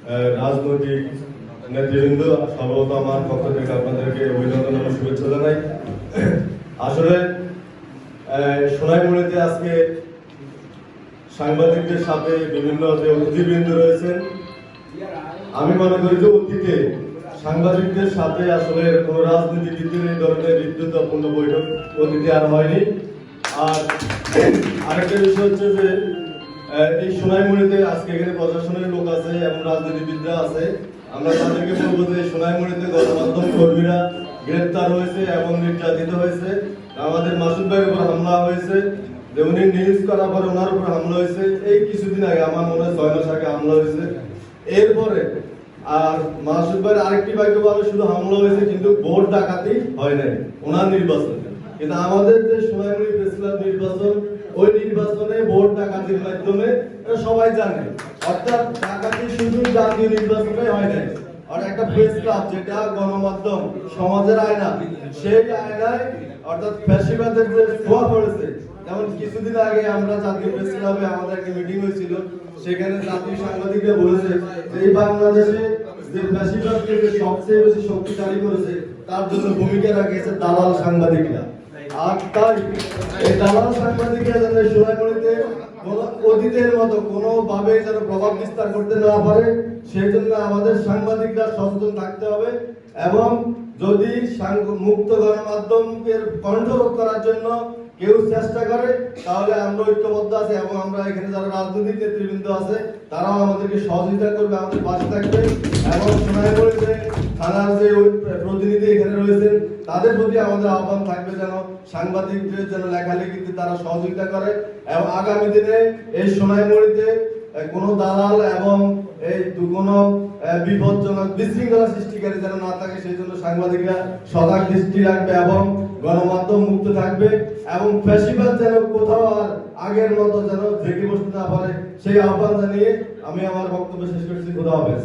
রাজনৈতিক নেতৃবৃন্দ, সর্বত আমার পক্ষ থেকে আপনাদেরকে অভিনন্দন ও শুভেচ্ছা জানাই। আসলে সোনাইমুড়িতে আজকে সাংবাদিকদের সাথে বিভিন্ন যে অতিথিবৃন্দ রয়েছেন, আমি মনে করি যে অতীতে সাংবাদিকদের সাথে আসলে কোন রাজনীতিবিদদের এই ধরনের বিদ্যুৎপূর্ণ বৈঠক অতীতে আর হয়নি। আর আরেকটা বিষয় হচ্ছে যে এই সোনাইমুড়িতে আজকে এখানে প্রশাসনের লোক আছে এবং রাজনীতিবিদরা আছে। আমরা তাদেরকে বলবো যে সোনাইমুড়িতে গণমাধ্যম কর্মীরা গ্রেপ্তার হয়েছে এবং নির্যাতিত হয়েছে। আমাদের মাসুদ ভাইয়ের উপর হামলা হয়েছে, যে উনি নিউজ করার পরে ওনার উপর হামলা হয়েছে। এই কিছুদিন আগে, আমার মনে হয় 6 মাস আগে হামলা হয়েছে। এরপরে আর মাসুদ ভাইয়ের আরেকটি ভাইকে বলে শুধু হামলা হয়েছে, কিন্তু ভোট ডাকাতি হয় নাই ওনার নির্বাচন। কিন্তু আমাদের যে সোনাইমুড়ি প্রেস ক্লাব নির্বাচন, ওই নির্বাচনে ভোট ডাকাতির মাধ্যমে সবাই জানে। অর্থাৎ ডাকাতি শুধু জাতীয় নির্বাচনে হয় নাই, আর একটা প্রেস ক্লাব যেটা গণমাধ্যম সমাজের আয়না, সেই আয়নায় অর্থাৎ ফ্যাসিবাদের যে ছোঁয়া পড়েছে। যেমন কিছুদিন আগে আমরা জাতীয় প্রেস ক্লাবে আমাদের একটা মিটিং হয়েছিল, সেখানে জাতীয় সাংবাদিকরা বলেছে যে এই বাংলাদেশে যে ফ্যাসিবাদকে সবচেয়ে বেশি শক্তিশালী করেছে তার জন্য ভূমিকা রাখেছে দালাল সাংবাদিকরা। আর তাই এই দালাল সাংবাদিকরা যেন সোনাইমুড়িতে অতীতের মতো কোনোভাবে যেন প্রভাব বিস্তার করতে না পারে, সেই জন্য আমাদের সাংবাদিকরা সচেতন থাকতে হবে। এবং যদি মুক্ত গণমাধ্যমকে কন্ট্রোল করার জন্য কেউ চেষ্টা করে, তাহলে আমরা ঐক্যবদ্ধ আছি এবং আমরা এখানে যারা রাজনৈতিক নেতৃবৃন্দ আছে তারাও আমাদেরকে সহযোগিতা করবে, আমাদের পাশে থাকবে। এবং সোনাইমুড়িতে থানার যে প্রতিনিধি এখানে রয়েছেন তাদের প্রতি আমাদের আহ্বান থাকবে যেন সাংবাদিকদের যেন লেখালেখিতে তারা সহযোগিতা করে। এবং আগামী দিনে এই সোনাইমুড়িতে কোনো দালাল এবং এই কোনো বিপজ্জনক বিশৃঙ্খলা সৃষ্টিকারী যেন না থাকে, সেই জন্য সাংবাদিকরা সজাগ দৃষ্টি রাখবে এবং গণমাধ্যম মুক্ত থাকবে। এবং ফ্যাসিবাদ যেন কোথাও আর আগের মতো যেন জেগে বসতে না পারে, সেই আহ্বান জানিয়ে আমি আমার বক্তব্য শেষ করছি। খোদা হাফেজ।